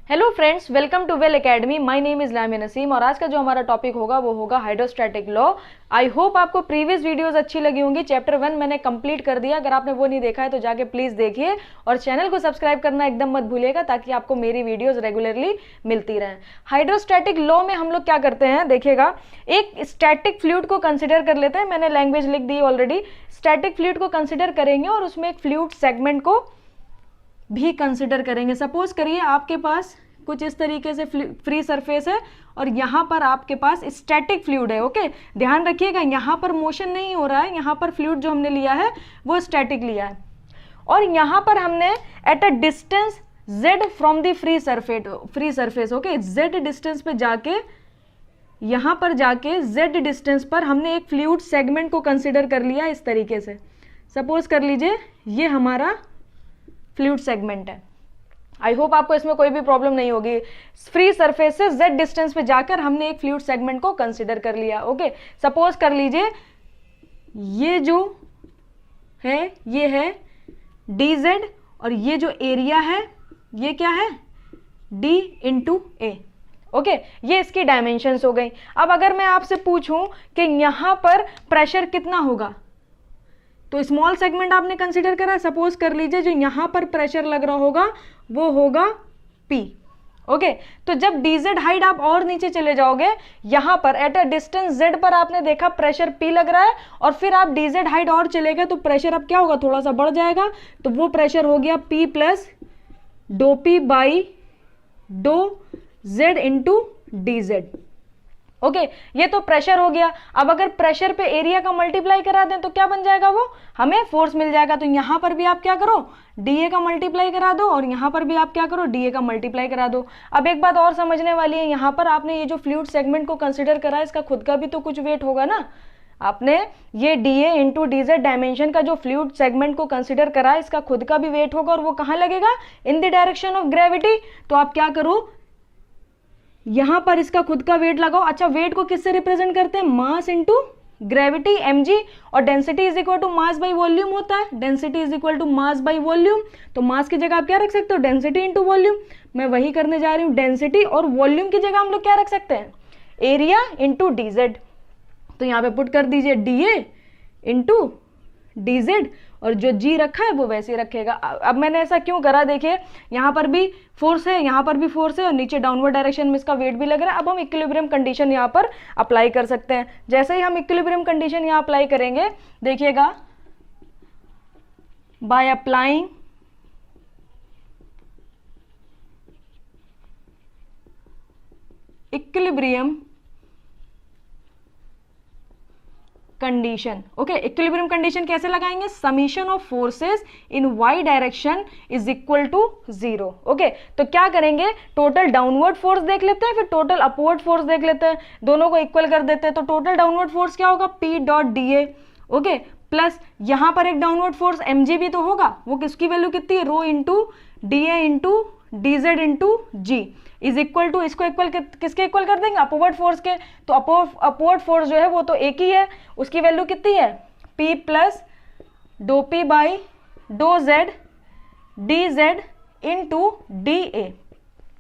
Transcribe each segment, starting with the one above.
Hello friends, welcome to well academy. My name is Lami Naseem और आज का जो हमारा टॉपिक होगा वो होगा हाइड्रोस्टैटिक लॉ। आई होप आपको प्रीवियस वीडियोस अच्छी लगी होंगी। चैप्टर 1 मैंने कंप्लीट कर दिया। अगर आपने वो नहीं देखा है तो जाके प्लीज देखिए और चैनल को सब्सक्राइब करना एकदम मत भूलिएगा ताकि आपको मेरी वीडियोस रेगुलरली मिलती रहें। हाइड्रोस्टैटिक लॉ में हम लोग क्या करते हैं, देखिएगा, एक स्टैटिक फ्लूइड को कंसिडर कर लेते हैं। मैंने लैंग्वेज लिख दी ऑलरेडी। स्टैटिक फ्लूइड को कंसिडर करेंगे और उसमें एक फ्लूइड सेगमेंट को भी कंसिडर करेंगे। सपोज करिए आपके पास कुछ इस तरीके से फ्री सरफेस है और यहाँ पर आपके पास स्टैटिक फ्लूइड है। ओके, ध्यान रखिएगा, यहाँ पर मोशन नहीं हो रहा है, यहाँ पर फ्लूइड जो हमने लिया है वो स्टैटिक लिया है और यहाँ पर हमने at a distance z from the free surface, okay, z distance पे जाके, यहाँ पर जाके z डिस्टेंस पर हमने एक फ्लूइड सेगमेंट को कंसिडर कर लिया इस तरीके से। सपोज कर लीजिए ये हमारा फ्लूइड सेगमेंट है। आई होप आपको इसमें कोई भी प्रॉब्लम नहीं होगी। फ्री सरफेस से z डिस्टेंस पे जाकर हमने एक फ्लूइड सेगमेंट को कंसिडर कर लिया। ओके, सपोज कर लीजिए ये जो है ये है dz और ये जो एरिया है ये क्या है d इंटू ए। ओके, ये इसकी डायमेंशंस हो गई। अब अगर मैं आपसे पूछूं कि यहां पर प्रेशर कितना होगा, तो स्मॉल सेगमेंट आपने कंसिडर करा। सपोज कर लीजिए जो यहां पर प्रेशर लग रहा होगा वो होगा P। ओके, तो जब dz हाइट आप और नीचे चले जाओगे, यहां पर एट अ डिस्टेंस z पर आपने देखा प्रेशर P लग रहा है और फिर आप dz हाइट और चले गए तो प्रेशर अब क्या होगा, थोड़ा सा बढ़ जाएगा। तो वो प्रेशर हो गया P प्लस डो P by dough z into dz। Okay, ये तो प्रेशर हो गया। अब अगर प्रेशर पे एरिया का मल्टीप्लाई करा दें तो क्या बन जाएगा, वो हमें फोर्स मिल जाएगा। तो यहां पर भी आप क्या करो, डीए का मल्टीप्लाई करा दो और यहां पर भी आप क्या करो, डीए का मल्टीप्लाई करा दो। अब एक बात और समझने वाली है, यहां पर आपने ये जो फ्लूइड सेगमेंट को कंसिडर करा है इसका खुद का भी तो कुछ वेट होगा ना। आपने ये डीए इंटू डीजेड डायमेंशन का जो फ्लूइड सेगमेंट को कंसिडर करा है इसका खुद का भी वेट होगा और वो कहां लगेगा, in the direction of gravity. तो आप क्या करो, यहां पर इसका खुद का वेट लगाओ। अच्छा, वेट को किससे रिप्रेजेंट करते हैं, मास इंटू ग्रेविटी mg, और density is equal to mass by volume होता है। Density is equal to mass by volume, तो मास की जगह आप क्या रख सकते हो, डेंसिटी इंटू वॉल्यूम। मैं वही करने जा रही हूं, डेंसिटी, और वॉल्यूम की जगह हम लोग क्या रख सकते हैं, एरिया इंटू dz। तो यहां पे पुट कर दीजिए dA इंटू dz और जो g रखा है वो वैसे रखेगा। अब मैंने ऐसा क्यों करा, देखिए यहां पर भी फोर्स है, यहां पर भी फोर्स है और नीचे डाउनवर्ड डायरेक्शन में इसका वेट भी लग रहा है। अब हम इक्विलिब्रियम कंडीशन यहां पर अप्लाई कर सकते हैं। जैसे ही हम इक्विलिब्रियम कंडीशन यहां अप्लाई करेंगे, देखिएगा, by applying equilibrium condition. Okay, equilibrium condition कैसे लगाएंगे, summation of forces in Y direction is equal to 0। Okay, तो क्या करेंगे, टोटल डाउनवर्ड फोर्स देख लेते हैं, फिर टोटल अपवर्ड फोर्स देख लेते हैं, दोनों को इक्वल कर देते हैं। तो टोटल डाउनवर्ड फोर्स क्या होगा, P dot DA, okay, plus यहां पर एक डाउनवर्ड फोर्स mg भी तो होगा, वो किसकी वैल्यू कितनी है, rho into DA into dz into g is equal to, इसको इक्वल किसके इक्वल कर देंगे, अपवर्ड फोर्स के। तो अपवर्ड फोर्स जो है वो तो एक ही है, उसकी वैल्यू कितनी है, P प्लस डो P by dough Z dz into DA।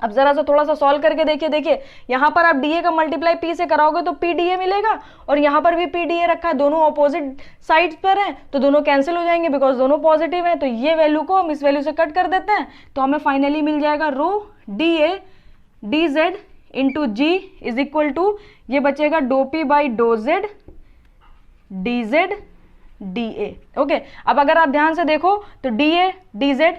अब जरा सा थोड़ा सा सॉल्व करके देखिए यहां पर आप DA का मल्टीप्लाई P से कराओगे तो PDA मिलेगा और यहां पर भी PDA रखा है, दोनों ऑपोजिट साइड्स पर हैं तो दोनों कैंसिल हो जाएंगे बिकॉज दोनों पॉजिटिव हैं। तो ये वैल्यू को हम इस वैल्यू से कट कर देते हैं तो हमें फाइनली मिल जाएगा rho DA dz into g is equal to, ये बचेगा डो P by dough Z dz dA। Okay, अब अगर आप ध्यान से देखो तो DA dz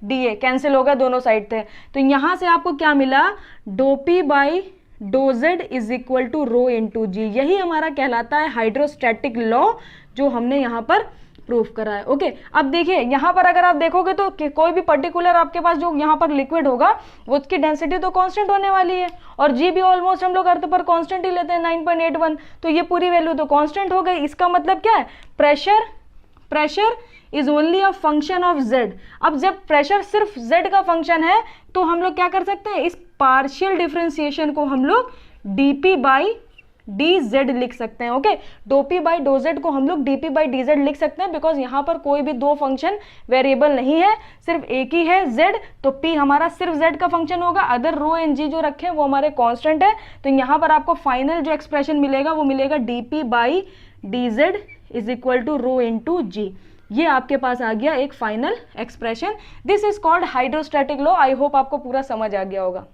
dA कैंसिल हो गया, दोनों साइड थे। तो यहां से आपको क्या मिला, D P by dough Z is equal to rho into G. यही हमारा कहलाता है हाइड्रोस्टैटिक लॉ जो हमने यहां पर प्रूफ करा है। ओके, अब देखिए यहां पर अगर आप देखोगे तो कोई भी पर्टिकुलर आपके पास जो यहां पर लिक्विड होगा वो उसकी डेंसिटी तो कांस्टेंट होने वाली है और जी भी ऑलमोस्ट हम लोग अर्थ पर कांस्टेंट ही लेते हैं 9.81, तो ये पूरी वैल्यू तो कांस्टेंट हो गई। इसका मतलब क्या है, pressure is only a function of z। अब जब प्रेशर सिर्फ z का फंक्शन है तो हम लोग क्या कर सकते हैं, इस पार्शियल डिफरेंशिएशन को हम लोग dp बाई डी जेड लिख सकते हैं। Okay, dough P by D Z को हम लोग D P by D Z लिख सकते हैं, बिकॉज यहाँ पर कोई भी दो फंक्शन वेरिएबल नहीं है, सिर्फ एक ही है जेड, तो पी हमारा सिर्फ जेड का फंक्शन होगा, अदर रो एंड जी जो रखे हैं वो हमारे कांस्टेंट है। तो यहाँ पर आपको फाइनल जो एक्सप्रेशन मिलेगा वो मिलेगा D P by D Z is equal to rho into G. ये आपके पास आ गया एक final expression. This is called hydrostatic law. I hope आपको पूरा समझ आ गया होगा।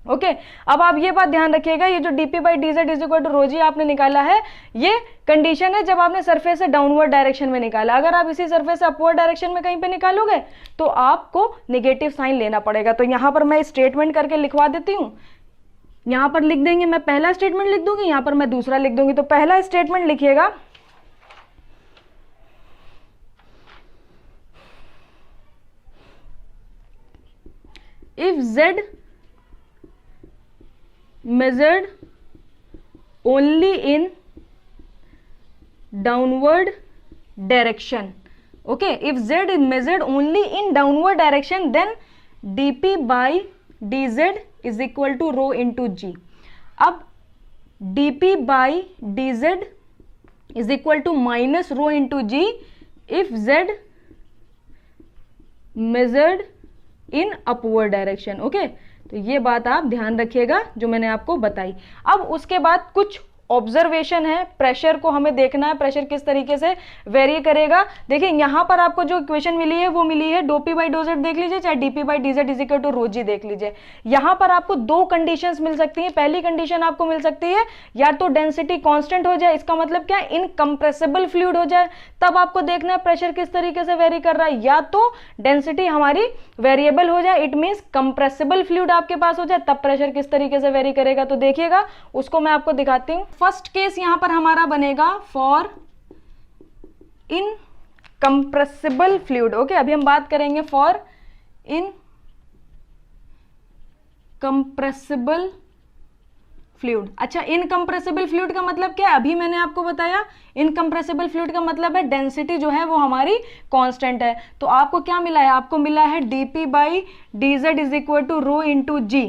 ओके, अब आप ये बात ध्यान रखिएगा, ये जो DP by D Z is equal to rho G आपने निकाला है, ये कंडीशन है जब आपने सरफेस से डाउनवर्ड डायरेक्शन में निकाला। अगर आप इसी सरफेस से अपवर्ड डायरेक्शन में कहीं पे निकालोगे तो आपको नेगेटिव साइन लेना पड़ेगा। तो यहां पर मैं स्टेटमेंट करके लिखवा देती हूं, यहां पर लिख देंगे, मैं पहला स्टेटमेंट लिख दूंगी, यहां पर मैं दूसरा लिख दूंगी। तो पहला स्टेटमेंट लिखिएगा, if z measured only in downward direction, okay, if z is measured only in downward direction, then dp by dz is equal to rho into g. अब dp by dz is equal to minus rho into g if z measured in upward direction. Okay, तो ये बात आप ध्यान रखिएगा जो मैंने आपको बताई। अब उसके बाद कुछ ऑब्जर्वेशन है, प्रेशर को हमें देखना है, प्रेशर किस तरीके से वेरी करेगा। देखिए यहाँ पर आपको जो इक्वेशन मिली है वो मिली है D P by D Z देख लीजिए, चाहे DP by D Z is equal to rho G देख लीजिए। यहाँ पर आपको दो कंडीशंस मिल सकती हैं। पहली कंडीशन आपको मिल सकती है या तो डेंसिटी कांस्टेंट हो जाए, इसका मतलब क्या, इनकम्प्रेसिबल फ्लूइड हो जाए, तब आपको देखना है प्रेशर किस तरीके से वेरी कर रहा है, या तो डेंसिटी हमारी वेरिएबल हो जाए, इट मीन्स कंप्रेसिबल फ्लूइड आपके पास हो जाए, तब प्रेशर किस तरीके से वेरी करेगा। तो देखिएगा, उसको मैं आपको दिखाती हूँ। फर्स्ट केस यहां पर हमारा बनेगा फॉर इनकम्प्रेसिबल फ्लूइड। ओके, अभी हम बात करेंगे फॉर इनकम्प्रेसिबल फ्लूइड। अच्छा, इनकम्प्रेसिबल फ्लूइड का मतलब क्या है, अभी मैंने आपको बताया, इनकम्प्रेसिबल फ्लूइड का मतलब है डेंसिटी जो है वो हमारी कांस्टेंट है। तो आपको क्या मिला है, आपको मिला है DP by D Z is equal to rho into G.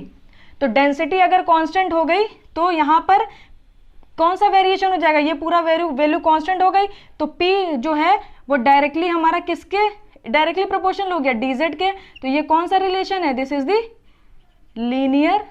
तो डेंसिटी अगर कांस्टेंट हो गई तो यहां पर कौन सा वेरिएशन हो जाएगा, ये पूरा वैल्यू कांस्टेंट हो गई, तो P जो है वो डायरेक्टली हमारा किसके डायरेक्टली प्रोपोर्शनल हो गया, dz के। तो ये कौन सा रिलेशन है, this is the linear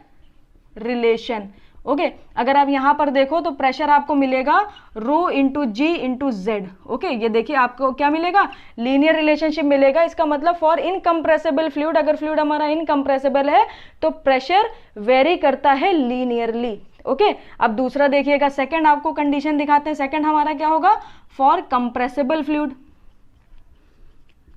relation. Okay, अगर आप यहां पर देखो तो प्रेशर आपको मिलेगा रो इंटू जी इंटू जेड। ओके, ये देखिए आपको क्या मिलेगा, लीनियर रिलेशनशिप मिलेगा। इसका मतलब फॉर इनकम्प्रेसिबल फ्लूइड, अगर फ्लूइड हमारा इनकम्प्रेसिबल है तो प्रेशर वेरी करता है लीनियरली। ओके, अब दूसरा देखिएगा, सेकंड आपको कंडीशन दिखाते हैं। सेकंड हमारा क्या होगा, फॉर कंप्रेसिबल फ्लूइड।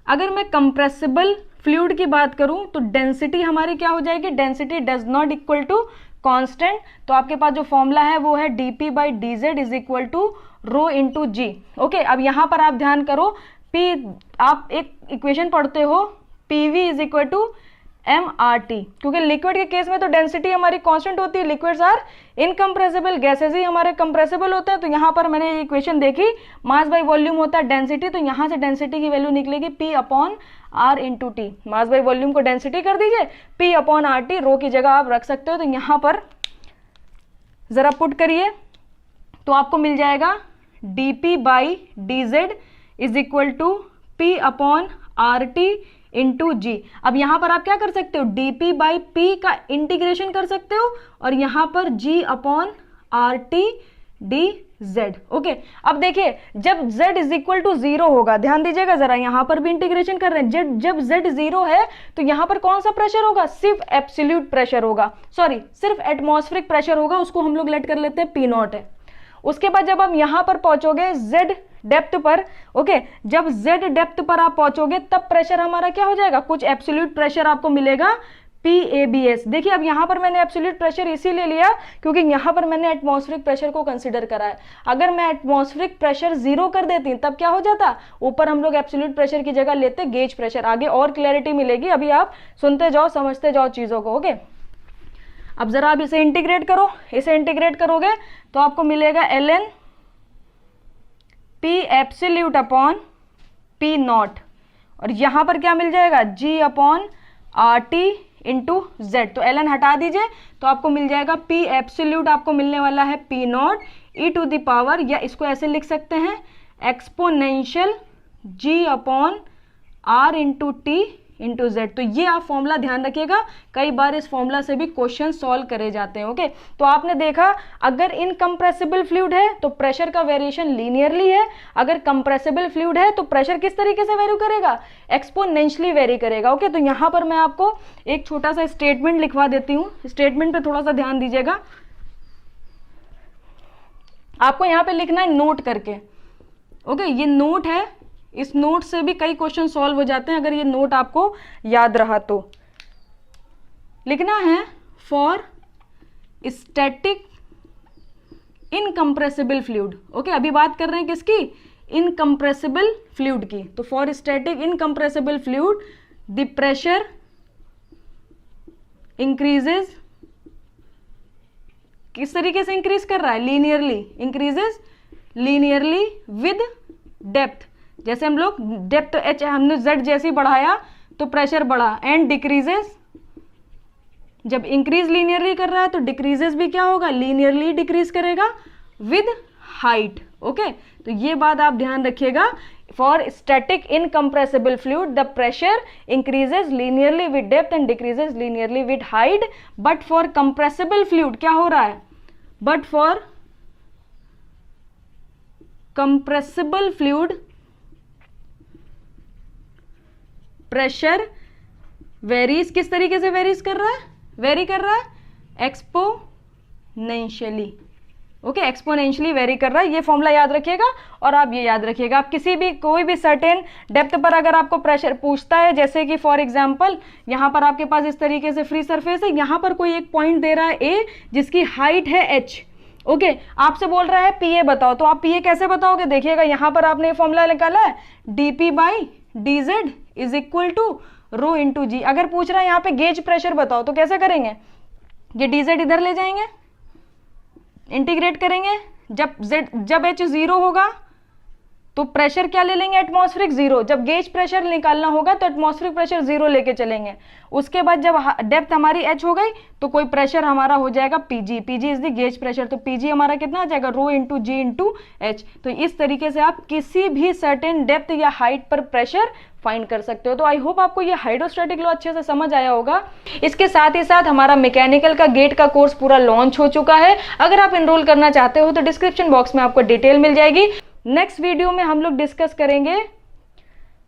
अगर मैं कंप्रेसिबल फ्लूइड की बात करूं तो डेंसिटी हमारी क्या हो जाएगी, density does not equal to constant. तो आपके पास जो फॉर्मूला है वो है dp by D Z is equal to rho into G. Okay, अब यहां पर आप ध्यान करो, P आप एक इक्वेशन पढ़ते हो, PV is equal to MRT, क्योंकि लिक्विड के केस में तो डेंसिटी हमारी कांस्टेंट होती है, लिक्विड्स आर इनकम्प्रेसिबल, गैसेज ही हमारे कंप्रेसिबल होते हैं। तो यहाँ पर मैंने ये इक्वेशन देखी, मास बाई वॉल्यूम होता है डेंसिटी, तो यहाँ से डेंसिटी की वैल्यू निकलेगी P upon R into T. Mass by volume को डेंसिटी कर दीजिए, P अपॉन RT, रो की जगह आप रख सकते हो। तो यहाँ पर जरा पुट करिए तो आपको मिल जाएगा dP by D Z is equal to P upon RT into G. अब यहां पर आप क्या कर सकते हो, dp बाई पी का इंटीग्रेशन कर सकते हो और यहां पर g upon R T D Z. Okay, अब देखिए जब z इज इक्वल टू 0 होगा, ध्यान दीजिएगा जरा, यहां पर भी इंटीग्रेशन कर रहे हैं, जब z 0 है तो यहां पर कौन सा प्रेशर होगा, सिर्फ एब्सोल्यूट प्रेशर होगा, सॉरी सिर्फ एटमॉस्फेरिक प्रेशर होगा, उसको हम लोग लेट कर लेते हैं P नॉट है। उसके बाद जब हम यहां पर पहुंचोगे z डेप्थ पर, ओके, जब z डेप्थ पर आप पहुंचोगे तब प्रेशर हमारा क्या हो जाएगा, कुछ एब्सोल्यूट प्रेशर आपको मिलेगा PABS। देखिए अब यहां पर मैंने एब्सोल्यूट प्रेशर इसीलिए लिया क्योंकि यहां पर मैंने एटमॉस्फेरिक प्रेशर को कंसीडर करा है। अगर मैं एटमॉस्फेरिक प्रेशर 0 कर देती तब क्या हो जाता, ऊपर हम लोग एब्सोल्यूट प्रेशर की जगह लेते गेज प्रेशर। आगे और क्लैरिटी मिलेगी, अभी आप सुनते जाओ, समझते जाओ चीजों को। ओके, अब जरा आप इसे इंटीग्रेट करो, इसे इंटीग्रेट करोगे तो आपको मिलेगा ln P absolute upon P not, और यहां पर क्या मिल जाएगा, G upon RT into Z. तो ln हटा दीजिए तो आपको मिल जाएगा P एब्सोल्यूट, आपको मिलने वाला है P not E to the power, या इसको ऐसे लिख सकते हैं exponential G upon R into T into Z. तो ये आप फॉर्मूला ध्यान रखिएगा, कई बार इस फॉर्मूला से भी क्वेश्चन सॉल्व करे जाते हैं। ओके, तो आपने देखा अगर इनकम्प्रेसिबल फ्लूइड है तो प्रेशर का वेरिएशन लीनियरली है, अगर कंप्रेसिबल फ्लूइड है तो प्रेशर किस तरीके से वेरी करेगा, एक्सपोनेंशियली वेरी करेगा। ओके, तो यहां पर मैं आपको एक छोटा सा स्टेटमेंट लिखवा देती हूँ, स्टेटमेंट पे थोड़ा सा ध्यान दीजिएगा, आपको यहाँ पे लिखना है नोट करके। ओके, ये नोट है, इस नोट से भी कई क्वेश्चन सॉल्व हो जाते हैं अगर ये नोट आपको याद रहा तो। लिखना है for static incompressible fluid. Okay, अभी बात कर रहे हैं किसकी, इनकम्प्रेसिबल फ्लूइड की। तो for static incompressible fluid the pressure increases, किस तरीके से इंक्रीज कर रहा है, linearly, increases linearly with depth. जैसे हम लोग डेप्थ h हमने z जैसे बढ़ाया तो प्रेशर बढ़ा, एंड डिक्रीजेस, जब इंक्रीज लीनियरली कर रहा है तो डिक्रीजेस भी क्या होगा, लीनियरली डिक्रीज करेगा विद हाइट। ओके, तो ये बात आप ध्यान रखिएगा, for static incompressible fluid the pressure increases linearly with depth and decreases linearly with height, but for compressible fluid क्या हो रहा है, but for compressible fluid pressure varies, किस तरीके से वेरीज कर रहा है, वेरी कर रहा है एक्सपोनेंशियली। ओके, एक्सपोनेंशियली वेरी कर रहा है, ये फॉर्मूला याद रखिएगा। और आप ये याद रखिएगा, आप किसी भी कोई भी सर्टेन डेप्थ पर अगर आपको प्रेशर पूछता है, जैसे कि फॉर एग्जांपल यहाँ पर आपके पास इस तरीके से फ्री सरफेस है, यहाँ पर कोई एक पॉइंट दे रहा है ए जिसकी हाइट है h। ओके, आपसे बोल रहा है PA बताओ, तो आप PA कैसे बताओगे, देखिएगा यहाँ पर आपने फॉर्मूला निकाला है dP by dz is equal to rho into G. अगर पूछ रहा है यहाँ पे गेज प्रेशर बताओ तो कैसे करेंगे, ये dz इधर ले जाएंगे, इंटीग्रेट करेंगे, जब h 0 होगा तो प्रेशर क्या ले लेंगे, एटमॉस्फेरिक 0। जब गेज प्रेशर निकालना होगा तो एटमॉस्फेरिक प्रेशर 0 लेके चलेंगे। उसके बाद जब डेप्थ हमारी h हो गई तो कोई प्रेशर हमारा हो जाएगा pg, pg is the gauge pressure, तो pg हमारा कितना आ जाएगा, रो इंटू जी इंटू एच। तो इस तरीके से आप किसी भी सर्टेन डेप्थ या हाइट पर प्रेशर फाइंड कर सकते हो। तो आई होप आपको ये हाइड्रोस्टैटिक लॉ अच्छे से समझ आया होगा। इसके साथ ही साथ हमारा मैकेनिकल का गेट का कोर्स पूरा लॉन्च हो चुका है, अगर आप एनरोल करना चाहते हो तो डिस्क्रिप्शन बॉक्स में आपको डिटेल मिल जाएगी। नेक्स्ट वीडियो में हम लोग डिस्कस करेंगे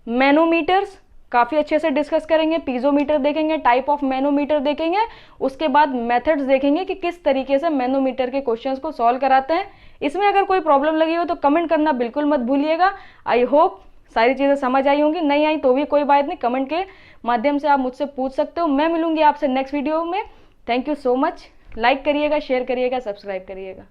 मैनोमीटर्स, काफी अच्छे से डिस्कस करेंगे, पीजोमीटर देखेंगे, टाइप ऑफ मैनोमीटर देखेंगे, उसके बाद मेथड्स देखेंगे कि किस तरीके से मैनोमीटर के क्वेश्चंस को सॉल्व कराते हैं। इसमें अगर कोई प्रॉब्लम लगी हो तो कमेंट करना बिल्कुल मत भूलिएगा। आई होप सारी चीजें समझ आई होंगी, नहीं आई तो भी कोई बात नहीं, कमेंट के माध्यम से आप मुझसे पूछ सकते हो। मैं मिलूंगी आपसे नेक्स्ट वीडियो में। Thank you so much, like करिएगा, शेयर करिएगा, सब्सक्राइब करिएगा।